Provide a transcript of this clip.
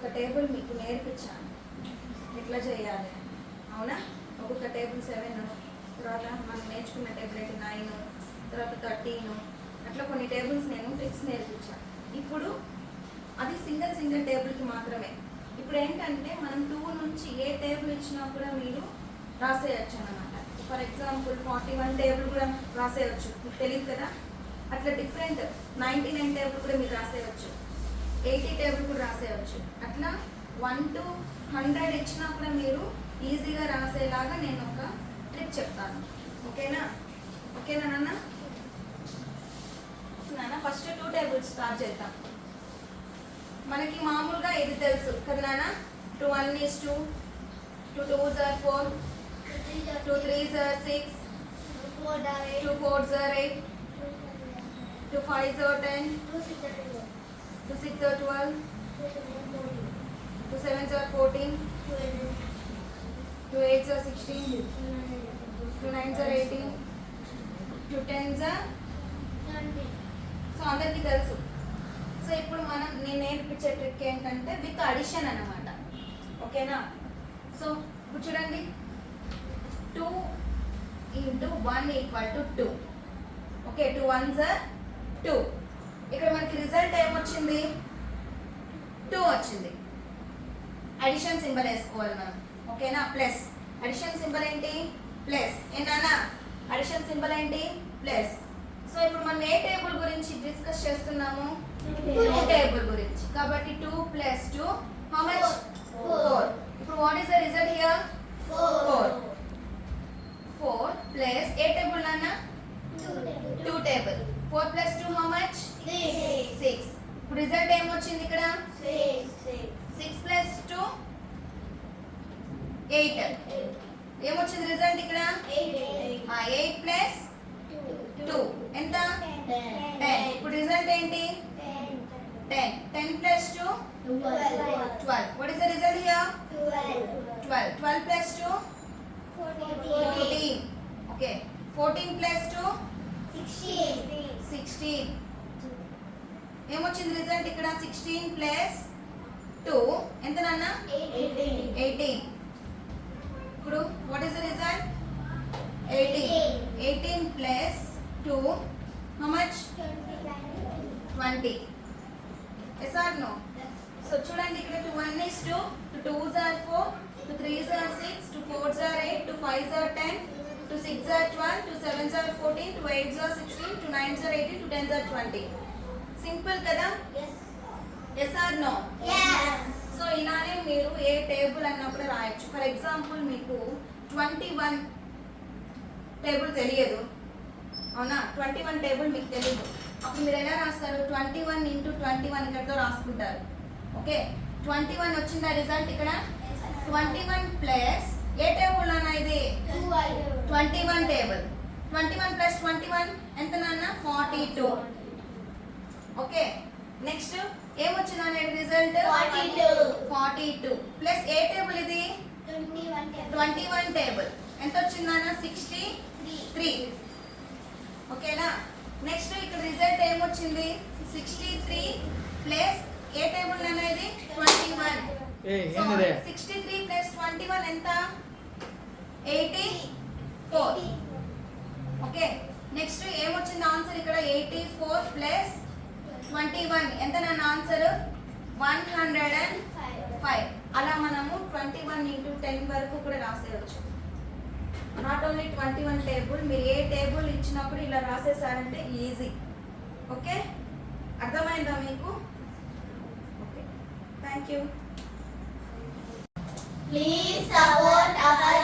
ఒక టేబుల్ మీకు నేర్పించాను ఎట్లా చేయాలి, అవునా? ఒక్కొక్క టేబుల్ 7, తర్వాత మనం నేర్చుకున్న టేబుల్ అయితే 9, తర్వాత 13, అట్లా కొన్ని టేబుల్స్ నేను ట్రిక్స్ నేర్పించాను. ఇప్పుడు అది సింగిల్ టేబుల్కి మాత్రమే. ఇప్పుడు ఏంటంటే మనం 2 నుంచి ఏ టేబుల్ ఇచ్చినా కూడా మీరు రాసేయచ్చు అన్నమాట. ఫర్ ఎగ్జాంపుల్ 41 టేబుల్ కూడా రాసేయచ్చు, మీకు తెలియదు కదా. అట్లా డిఫరెంట్ 99 టేబుల్ కూడా మీరు రాసేయచ్చు, 80 టేబుల్ కూడా రాసేయచ్చు. అట్లా 1 to 100 ఇచ్చినా కూడా మీరు ఈజీగా రాసేలాగా నేను ఒక ట్రిక్ చెప్తాను. ఓకేనా? ఓకేనా నాన్న? ఫస్ట్ 2 టేబుల్స్ స్టార్ట్ చేద్దాం. మనకి మామూలుగా ఇది తెలుసు కదా నాన్న. 2 1 is 2, 2 2s are 4, 2 3s are 6, 2 4s are 8, 2 5s are 10, 2 6s are 12, 2 7s are 14, 2 8s are 16, 2 9s are 18, 2 10s are 20. So అందరికీ తెలుసు. సో ఇప్పుడు నేను నేర్పించే ట్రిక్ ఏంటంటే విత్ అడిషన్ అన్నమాట. ఓకేనా? సో ఇప్పుడు చూడండి, 2 into 1 equal to 2. Okay, 2 1s are 2. ఇక్కడ మనకి రిజల్ట్ ఏమొచ్చింది? 2 వచ్చింది. అడిషన్ సింబల్ వేసుకోవాలి మనం. ఓకేనా? ప్లస్. అడిషన్ సింబల్ ఏంటి? ప్లస్. ఏంటన్నా అడిషన్ సింబల్ ఏంటి? ప్లస్. సో ఇప్పుడు మనం ఏ టేబుల్ గురించి డిస్కస్ చేస్తున్నాము? 2 టేబుల్ గురించి. కాబట్టి 2 plus 2 how much? 4. ఇప్పుడు what is the result here? 4. 4 plus A table నాన్న? 2 టేబుల్. 4 plus 2 how much? 6. ఇప్పుడు రిజల్ట్ ఏమొచ్చింది ఇక్కడ? 6 plus 2 8. ఏమొచ్చింది రిజల్ట్ ఇక్కడ? 8 plus 2 ఎంత? 10. ఇప్పుడు రిజల్ట్ ఏంటి? 10. 10 plus 2 12. What is the result here? 12. 12 plus 2 14. Okay. 14 plus 2 16. ఏమొచ్చింది రిజల్ట్ ఇక్కడ? 16 plus 2 ఎంత నాన్న? 18. ఇప్పుడు what is the result? 18. 18 plus 2 how much? 20. Yes or no? So చూడండి, ఇక్కడ 2 1 is 2, 2 2s are 4, 2 3s are 6, 2 4s are 8, 2 5s are 10, 2 6s are 12, 2 7s are 14, 2 8s are 16, 2 9s are 18, 2 10s are 20. Simple కదా? Yes or no? So ఇలానే మీరు ఏ table అన్నప్పుడు రాయొచ్చు. For example మీకు 21 table తెలియదు, అవునా? 21 టేబుల్ మీకు తెలియదు. అప్పుడు మీరు ఎలా రాస్తారు? 21 into 21 ఇక్కడతో రాసుకుంటారు. ఓకే, 21 వచ్చిందా రిజల్ట్ ఇక్కడ? 21 ప్లస్ ఏ టేబుల్ అన్న ఇది? 21 టేబుల్. 21 ప్లస్ 21 ఎంత నాన్న? 42. ఓకే, నెక్స్ట్ ఏమొచ్చింది అనేది రిజల్ట్? 42 ప్లస్ ఏ టేబుల్ ఇది? 21 టేబుల్. ఎంత వచ్చిందన్న? 63. ఓకేనా? నెక్స్ట్ ఇక్కడ రిజల్ట్ ఏమొచ్చింది? 63 ప్లస్ ఏ టేబుల్ అనేది? 21. 63 ప్లస్ 21 ఎంత? 84. ఓకే, నెక్స్ట్ ఏమొచ్చింది ఆన్సర్ ఇక్కడ? 84 ప్లస్ 21 ఎంత నా ఆన్సర్? 105. అలా మనము 21 into 10 వరకు కూడా రాసేయచ్చు. నాట్ ఓన్లీ 21 టేబుల్, మీరు ఏ టేబుల్ ఇచ్చినప్పుడు ఇలా రాసేసారంటే ఈజీ. ఓకే, అర్థమైందా మీకు? Okay, thank you. Please support our